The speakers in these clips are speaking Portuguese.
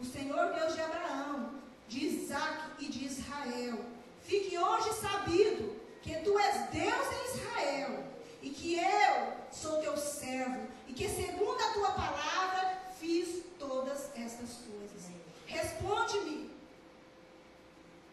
o Senhor Deus de Abraão, de Isaque e de Israel. Fique hoje sabido que tu és Deus em Israel, e que eu sou teu servo, e que segundo a tua palavra fiz todas estas coisas. Responde-me,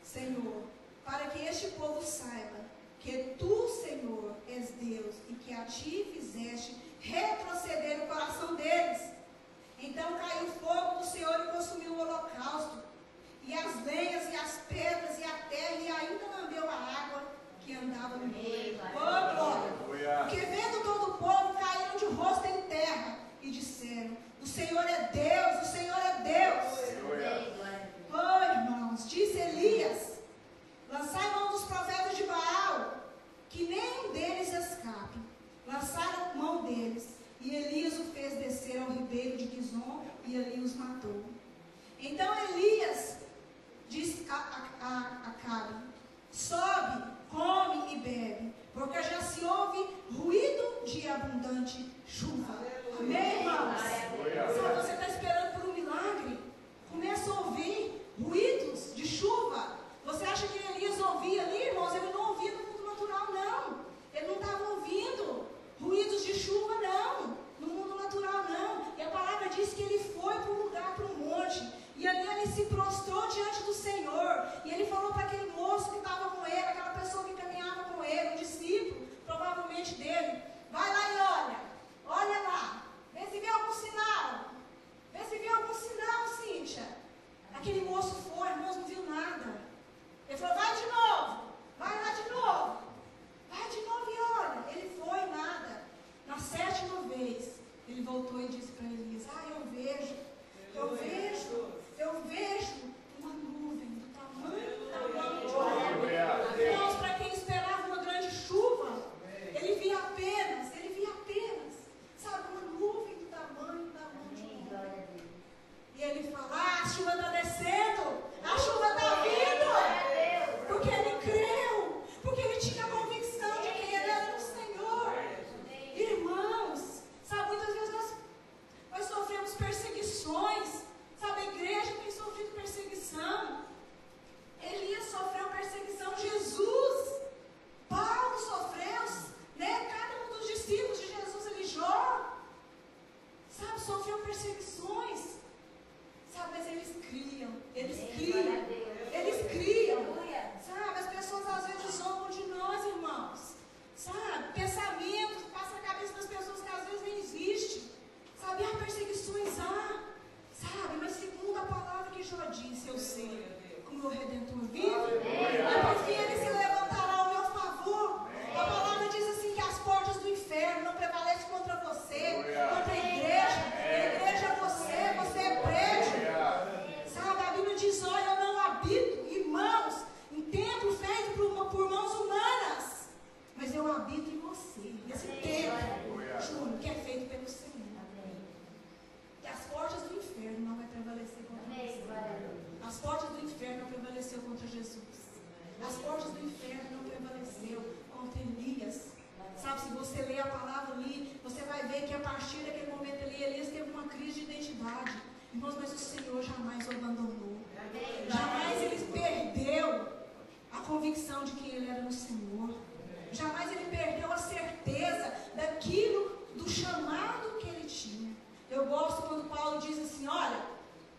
Senhor, para que este povo saiba que tu, Senhor, és Deus, e que a ti fizeste retroceder o coração deles. Então caiu o fogo do Senhor e consumiu o holocausto, e as lenhas, e as pedras, e a terra, e ainda lambeu a água que andava no meio. Oh, glória! Porque vendo todo o povo, caíram de rosto em terra, e disseram, o Senhor é Deus, o Senhor é Deus. Oh, irmãos, disse Elias, lançai mão dos profetas de Baal, que nenhum deles escape. Lançaram mão deles, e Elias o fez descer ao ribeiro de Quizon, e ali os matou. Então Elias disse a Acabe, sobe, come e bebe, porque já se ouve ruído de abundante chuva. Amém, irmãos? Sabe, você está esperando por um milagre? Começa a ouvir ruídos de chuva. Você acha que Elias ouvia ali, irmãos? Ele não ouvia no mundo natural, não. Ele não estava ouvindo ruídos de chuva, não. No mundo natural, não. E a palavra diz que ele foi para um lugar, para um monte. E ali ele se prostrou diante do Senhor. E ele falou para aquele moço que estava com ele, aquela pessoa que caminhava com ele, um discípulo, provavelmente dele. Vai lá e olha. Olha lá. Vê se vê algum sinal. Vê se vê algum sinal, Cíntia. Aquele moço foi, irmãos, não viu nada. Ele falou, vai de novo. Vai lá de novo. Vai de novo e olha. Ele foi, nada. Na 7ª vez, ele voltou e disse para Elias, eu vejo uma nuvem do tamanho de Deus, para quem esperava uma grande chuva, ele via apenas, sabe, uma nuvem do tamanho de um homem. E ele fala, a chuva está descendo, a chuva está vindo, porque ele creu, porque ele tinha a convicção de que ele era o Senhor. Irmãos, sabe, muitas vezes nós sofremos perseguições, sabe, a igreja tem sofrido perseguição. Elias sofreu perseguição, Jesus, Paulo sofreu, né? Cada um dos discípulos de Jesus, ele Jó, sabe, sofreu perseguições, sabe, mas eles criam, sabe, as pessoas às vezes zombam de nós, irmãos, sabe, pensamentos que passam na cabeça das pessoas que às vezes nem existe, sabe, há perseguições, sabe, mas segundo a palavra que Jó disse, eu sei que o meu Redentor vive, e por fim ele se levantará ao meu favor. A palavra diz assim que as portas do inferno não prevalecem contra você, contra a igreja é você é prédio, sabe, a Bíblia diz, olha, eu não habito, irmãos, em templo feito por mãos humanas, mas eu habito em você, nesse templo, Júnior, que é feito pelo Senhor. Que as portas do inferno não vai prevalecer contra você. As portas do inferno não prevaleceu contra Jesus. As portas do inferno não prevaleceu contra Elias. Sabe, se você ler a palavra ali, você vai ver que a partir daquele momento ali, Elias teve uma crise de identidade. Irmãos, mas o Senhor jamais o abandonou. Jamais ele perdeu a convicção de que ele era no Senhor. Jamais ele perdeu a certeza daquilo, do chamado que ele tinha. Eu gosto quando Paulo diz assim, olha,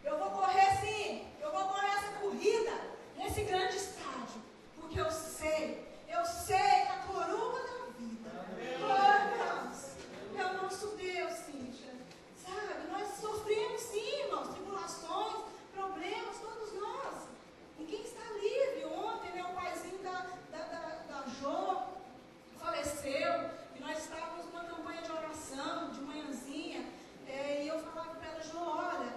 eu vou correr sim, eu vou correr essa corrida nesse grande estádio, porque eu sei que a coroa da vida, oh, é o nosso Deus, Cíntia, sabe, nós sofremos sim, irmãos, tribulações, problemas, todos nós, ninguém está livre. Ontem, né, o paizinho da Jô faleceu, e nós estávamos numa campanha de oração, de manhãzinha, e eu falava para ela, Jô, olha,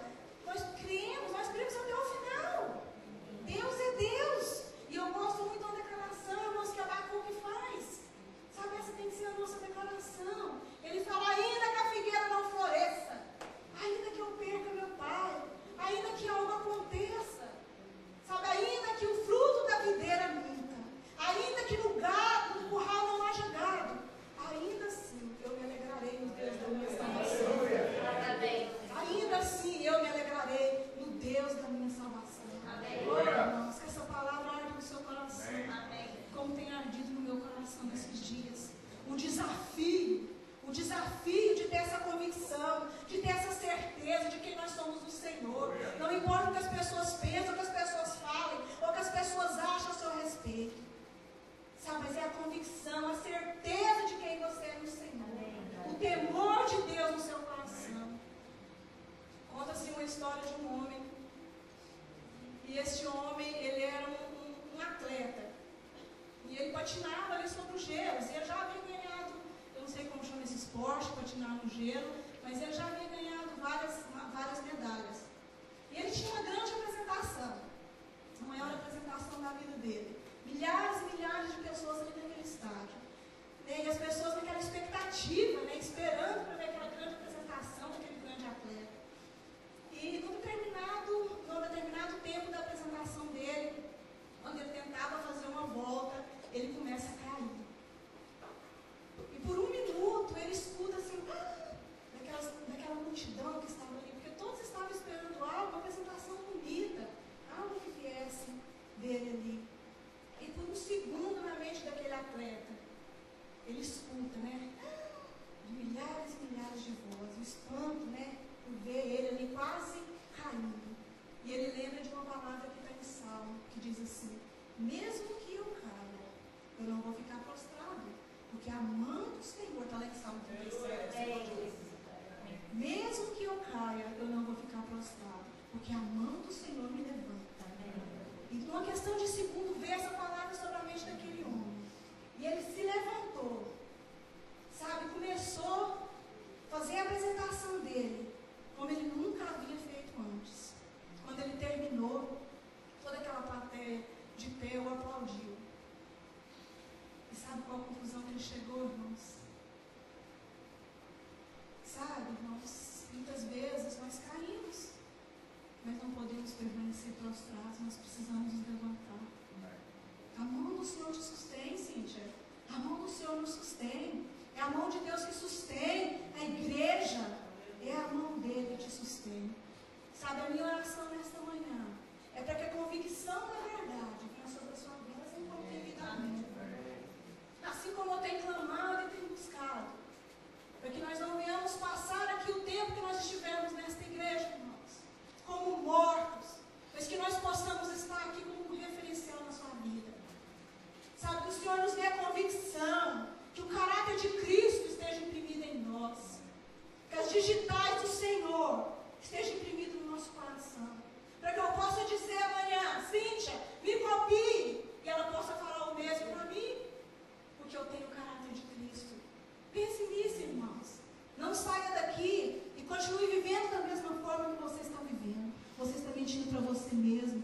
Senhor. Não importa o que as pessoas pensam, o que as pessoas falem, ou o que as pessoas acham a seu respeito. Sabe, mas é a convicção, a certeza de quem você é no Senhor. O temor de Deus no seu coração. Conta-se uma história de um homem. E este homem, ele era um atleta. E ele patinava ali sobre os gelos. E ele já havia ganhado, eu não sei como chama esse esporte, patinar no gelo, mas ele já havia ganhado várias medalhas. E ele tinha uma grande apresentação, a maior apresentação da vida dele. Milhares e milhares de pessoas ali naquele estádio. E as pessoas naquela expectativa, esperando para ver aquela grande apresentação daquele grande atleta. E num determinado tempo da apresentação dele, quando ele tentava fazer uma volta, ele começa a cair. E por um minuto ele escuta assim, daquela multidão que estava ali, porque todos estavam esperando algo, uma apresentação bonita, algo que viesse dele ali. E por um segundo na mente daquele atleta, ele escuta, de milhares e milhares de vozes, o espanto, por ver ele ali quase caindo. E ele lembra de uma palavra que está em Salmo, que diz assim: mesmo que eu caia, eu não vou ficar prostrado, porque a mão do Senhor, está lá em Salmo 37. Mesmo que eu caia, eu não vou ficar prostrado, porque a mão do Senhor me levanta. E numa questão de segundo, veio essa palavra sobre a mente daquele homem. E ele se levantou, começou a fazer a apresentação dele, como ele nunca havia feito antes. Quando ele terminou, toda aquela plateia de pé o aplaudiu. E sabe qual a conclusão que ele chegou, irmãos? Irmãos, muitas vezes nós caímos, mas não podemos permanecer prostrados, nós precisamos nos levantar. A mão do Senhor te sustém, Cíntia. A mão do Senhor nos sustém. É a mão de Deus que sustém a igreja. É a mão dele que te sustém. A minha oração nesta manhã é para que a convicção da verdade venha sobre a sua vida, assim como tem vindo a mim. Assim como eu tenho clamado e tenho buscado. Para que nós não venhamos passar aqui o tempo que nós estivermos nesta igreja, irmãos, como mortos, mas que nós possamos estar aqui como um referencial na sua vida. Que o Senhor nos dê a convicção que o caráter de Cristo esteja imprimido em nós, que as digitais do Senhor estejam imprimidas no nosso coração, para que eu possa dizer amanhã: Cíntia, me copie, e ela possa falar o mesmo para mim, porque eu tenho o caráter de Cristo. Pense nisso, irmãos. Não saia daqui e continue vivendo da mesma forma que você está vivendo. Você está mentindo para você mesmo.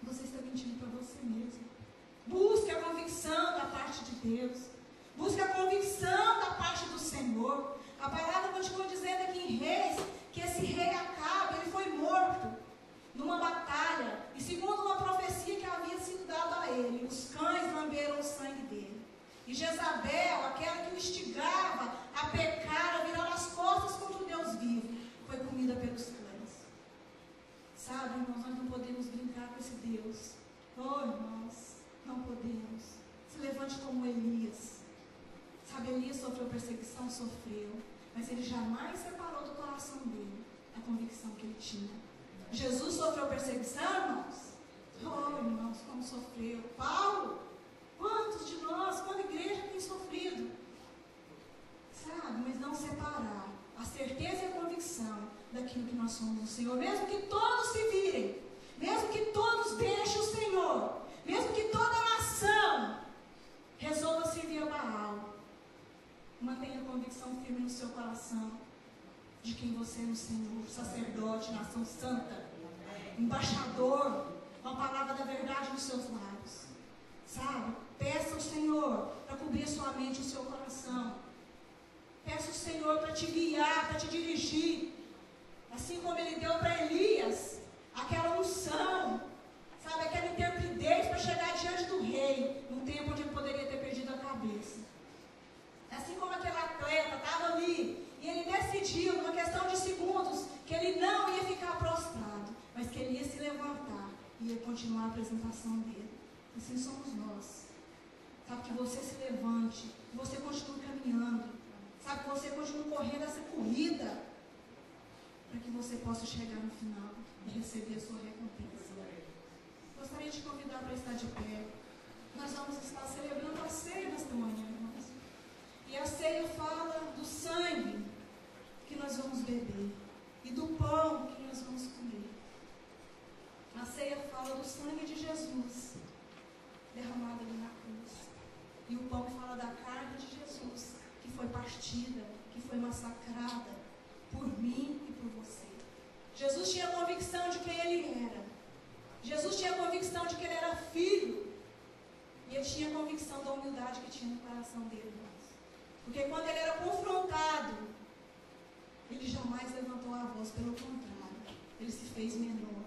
Você está mentindo para você mesmo. Busque a convicção da parte de Deus. Busque a convicção da parte do Senhor. A palavra continua dizendo aqui em Reis que esse rei Acabe, ele foi morto numa batalha. E segundo uma profecia que havia sido dada a ele, os cães lamberam o sangue dele. E Jezabel, aquela que o instigava a pecar, a virar as costas contra o Deus vivo, foi comida pelos cães. Irmãos, nós não podemos brincar com esse Deus. Oh, irmãos, não podemos. Se levante como Elias. Elias sofreu perseguição, sofreu, mas ele jamais separou do coração dele a convicção que ele tinha. Jesus sofreu perseguição, irmãos? Oh, irmãos, como sofreu. Paulo, quantos de nós, quando a igreja tem sofrido? Mas não separar a certeza e a convicção daquilo que nós somos no Senhor, mesmo que todos se virem, mesmo que todos deixem o Senhor, mesmo que toda a nação resolva servir a Baal, mantenha a convicção firme no seu coração de quem você é no Senhor, sacerdote, nação santa, embaixador, com a palavra da verdade nos seus lábios. Peça ao Senhor para cobrir a sua mente e o seu coração. Peça ao Senhor para te guiar, para te dirigir. Assim como Ele deu para Elias aquela unção, aquela intrepidez para chegar diante do rei, num tempo onde ele poderia ter perdido a cabeça. Assim como aquele atleta estava ali, e ele decidiu, numa questão de segundos, que ele não ia ficar prostrado, mas que ele ia se levantar e ia continuar a apresentação dele. Assim somos nós. Que você se levante, que você continue caminhando, que você continue correndo essa corrida, para que você possa chegar no final e receber a sua recompensa. Gostaria de convidar para estar de pé. Nós vamos estar celebrando a ceia nesta manhã, irmãos. E a ceia fala do sangue que nós vamos beber e do pão que nós vamos comer. A ceia fala do sangue de Jesus derramado ali na cruz. E o pão fala da carne de Jesus, que foi partida, que foi massacrada por mim e por você. Jesus tinha convicção de quem ele era. Jesus tinha convicção de que ele era filho. E ele tinha convicção da humildade que tinha no coração dele, irmãos. Porque quando ele era confrontado, ele jamais levantou a voz, pelo contrário, ele se fez menor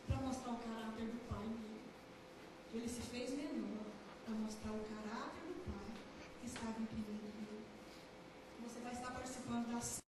para mostrar o caráter do Pai nele. Ele se fez menor para mostrar o caráter do Pai que estava em primeiro lugar. Você vai estar participando da ceia.